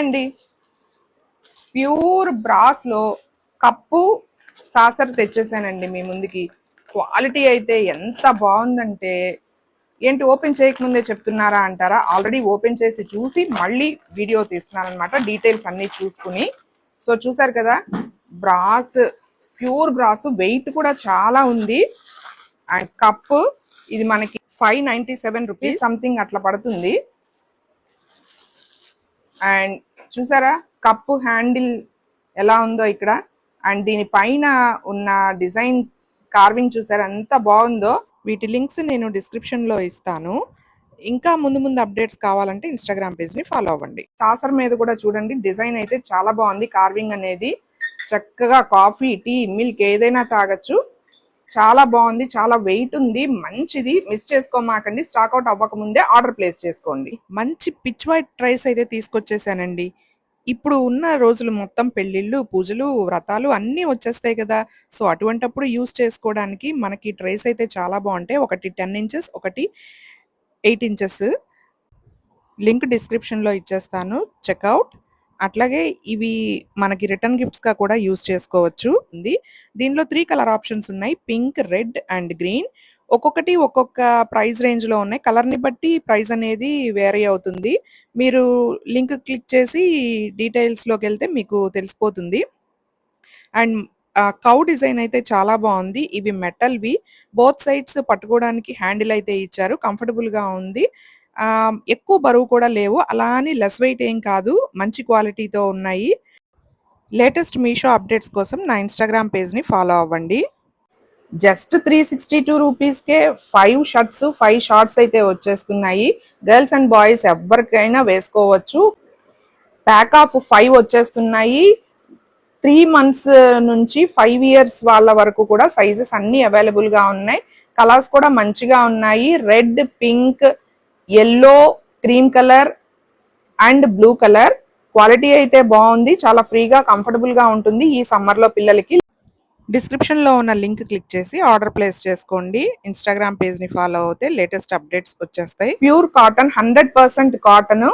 అండి pure brass లో cup saucer తెచ్చేసానండి మీ ముందుకి. క్వాలిటీ అయితే ఎంత బాగుందంటే ఏంటి ఓపెన్ చేయకముందే చెప్తున్నారా అంటారా, ఆల్రెడీ ఓపెన్ చేసి చూసి మళ్ళీ వీడియో తీస్తున్నాను అనమాట, డీటెయిల్స్ అన్ని చూసుకుని. సో చూసారు కదా, బ్రాస్, ప్యూర్ బ్రాస్, వెయిట్ కూడా చాలా ఉంది. అండ్ కప్పు ఇది మనకి 597 రూపీస్ సంథింగ్ అట్లా పడుతుంది. అండ్ చూసారా కప్పు హ్యాండిల్ ఎలా ఉందో ఇక్కడ, అండ్ దీని పైన ఉన్న డిజైన్ కార్వింగ్ చూసారా ఎంత బాగుందో. వీటి లింక్స్ నేను డిస్క్రిప్షన్లో ఇస్తాను. ఇంకా ముందు ముందు అప్డేట్స్ కావాలంటే ఇన్స్టాగ్రామ్ పేజ్ని ఫాలో అవ్వండి. సాసర్ మీద కూడా చూడండి, డిజైన్ అయితే చాలా బాగుంది. కార్వింగ్ అనేది చక్కగా కాఫీ, టీ, మిల్క్ ఏదైనా తాగొచ్చు. చాలా బాగుంది, చాలా వెయిట్ ఉంది, మంచిది. మిస్ చేసుకోమాకండి. స్టాక్అవుట్ అవ్వక ముందే ఆర్డర్ ప్లేస్ చేసుకోండి. మంచి పిచ్ వైట్ ట్రైస్ అయితే తీసుకొచ్చేసానండి. ఇప్పుడు ఉన్న రోజులు మొత్తం పెళ్ళిళ్ళు, పూజలు, వ్రతాలు అన్నీ వచ్చేస్తాయి కదా. సో అటువంటప్పుడు యూస్ చేసుకోవడానికి మనకి ట్రేస్ అయితే చాలా బాగుంటాయి. ఒకటి 10 ఇంచెస్, ఒకటి 8 ఇంచెస్. లింక్ డిస్క్రిప్షన్లో ఇచ్చేస్తాను, చెక్అవుట్. అట్లాగే ఇవి మనకి రిటర్న్ గిఫ్ట్స్గా కూడా యూస్ చేసుకోవచ్చు. దీనిలో 3 కలర్ ఆప్షన్స్ ఉన్నాయి, పింక్, రెడ్ అండ్ గ్రీన్. ఒక్కొక్కటి ఒక్కొక్క ప్రైస్ రేంజ్లో ఉన్నాయి. కలర్ని బట్టి ప్రైస్ అనేది వేరీ అవుతుంది. మీరు లింక్ క్లిక్ చేసి డీటెయిల్స్లోకి వెళ్తే మీకు తెలిసిపోతుంది. అండ్ కౌ డిజైన్ అయితే చాలా బాగుంది. ఇవి మెటల్వి, బోత్ సైడ్స్ పట్టుకోవడానికి హ్యాండిల్ అయితే ఇచ్చారు. కంఫర్టబుల్గా ఉంది. ఎక్కువ బరువు కూడా లేవు, అలా అని లెస్ వెయిట్ ఏం కాదు, మంచి క్వాలిటీతో ఉన్నాయి. లేటెస్ట్ మీషో అప్డేట్స్ కోసం నా ఇన్స్టాగ్రామ్ పేజ్ని ఫాలో అవ్వండి. జస్ట్ 362 రూపీస్కే 5 షర్ట్స్, 5 షార్ట్స్ అయితే వచ్చేస్తున్నాయి. గర్ల్స్ అండ్ బాయ్స్ ఎవరికైనా వేసుకోవచ్చు. ప్యాక్ ఆఫ్ 5 వచ్చేస్తున్నాయి. 3 months నుంచి 5 years వాళ్ళ వరకు కూడా సైజెస్ అన్ని అవైలబుల్ గా ఉన్నాయి. కలర్స్ కూడా మంచిగా ఉన్నాయి. Red, pink, yellow, cream colour and blue colour. Quality అయితే బాగుంది, చాలా ఫ్రీగా కంఫర్టబుల్ గా ఉంటుంది ఈ సమ్మర్ లో పిల్లలకి. డిస్క్రిప్షన్ లో ఉన్న లింక్ క్లిక్ చేసి ఆర్డర్ ప్లేస్ చేసుకోండి. ఇన్స్టాగ్రామ్ పేజ్ ని ఫాలో అవుతే లేటెస్ట్ అప్డేట్స్ వచ్చేస్తాయి. Pure cotton, 100% cotton.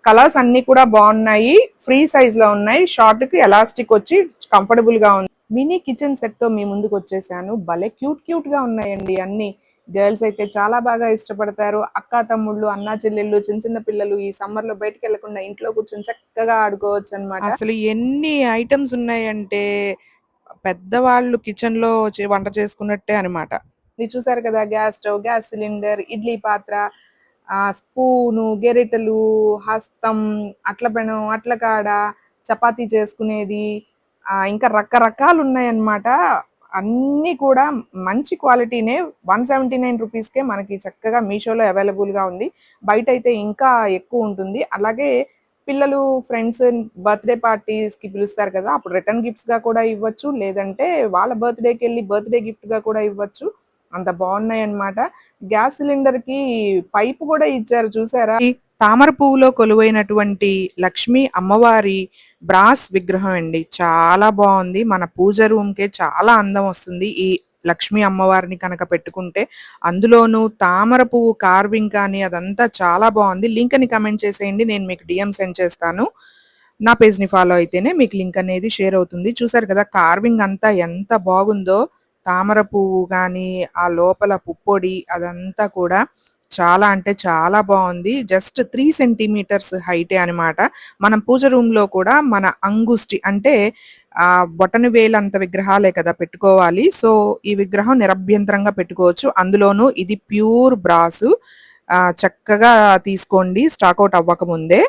కలర్స్ అన్ని కూడా బాగున్నాయి, ఫ్రీ సైజ్ లో ఉన్నాయి. షార్ట్ కి ఎలాస్టిక్ వచ్చి కంఫర్టబుల్ గా ఉంది. మినీ కిచెన్ సెట్ తో మీ ముందుకు వచ్చేసాను. భలే క్యూట్ క్యూట్ గా ఉన్నాయండి అన్ని. గర్ల్స్ అయితే చాలా బాగా ఇష్టపడతారు. అక్క తమ్ముళ్ళు, అన్నా చెల్లెళ్ళు, చిన్న చిన్న పిల్లలు ఈ సమ్మర్ లో బయటకు వెళ్లకుండా ఇంట్లో కూర్చొని చక్కగా ఆడుకోవచ్చు అనమాట. అసలు ఎన్ని ఐటమ్స్ ఉన్నాయంటే పెద్దవాళ్ళు కిచెన్ లో వంట చేసుకున్నట్టే అనమాట. ఇది చూసారు కదా, gas stove, gas cylinder, idli పాత్ర, స్పూను, గెరిటలు, హస్తం, అట్ల పెనం, అట్ల కాడ, చపాతీ చేసుకునేది, ఇంకా రకరకాలు ఉన్నాయన్నమాట. అన్నీ కూడా మంచి క్వాలిటీనే. 179 రూపీస్కే మనకి చక్కగా మీషోలో అవైలబుల్గా ఉంది. బయట అయితే ఇంకా ఎక్కువ ఉంటుంది. అలాగే పిల్లలు, ఫ్రెండ్స్ బర్త్డే పార్టీస్కి పిలుస్తారు కదా, అప్పుడు రిటర్న్ గిఫ్ట్స్గా కూడా ఇవ్వచ్చు, లేదంటే వాళ్ళ బర్త్డేకి వెళ్ళి బర్త్డే గిఫ్ట్గా కూడా ఇవ్వచ్చు. అంత బాగున్నాయి అన్నమాట. గ్యాస్ సిలిండర్ కి పైపు కూడా ఇచ్చారు చూసారా. తామర పువ్వులో కొలువైనటువంటి లక్ష్మీ అమ్మవారి బ్రాస్ విగ్రహం అండి, చాలా బాగుంది. మన పూజ రూమ్ కే చాలా అందం వస్తుంది ఈ లక్ష్మీ అమ్మవారిని కనుక పెట్టుకుంటే. అందులోనూ తామర పువ్వు కార్వింగ్ కానీ అదంతా చాలా బాగుంది. లింక్ అని కమెంట్ చేసేయండి, నేను మీకు డిఎం సెండ్ చేస్తాను. నా పేజ్ని ఫాలో అయితేనే మీకు లింక్ అనేది షేర్ అవుతుంది. చూసారు కదా కార్వింగ్ అంతా ఎంత బాగుందో. తామర పువ్వు కానీ ఆ లోపల పుప్పొడి అదంతా కూడా చాలా అంటే చాలా బాగుంది. జస్ట్ 3 సెంటీమీటర్స్ హైటే అనమాట. మనం పూజ రూమ్ లో కూడా మన అంగుష్టి అంటే బొటన వేలంత విగ్రహాలే కదా పెట్టుకోవాలి. సో ఈ విగ్రహం నిరభ్యంతరంగా పెట్టుకోవచ్చు. అందులోనూ ఇది ప్యూర్ బ్రాసు. చక్కగా తీసుకోండి స్టాక్అవుట్ అవ్వక ముందే.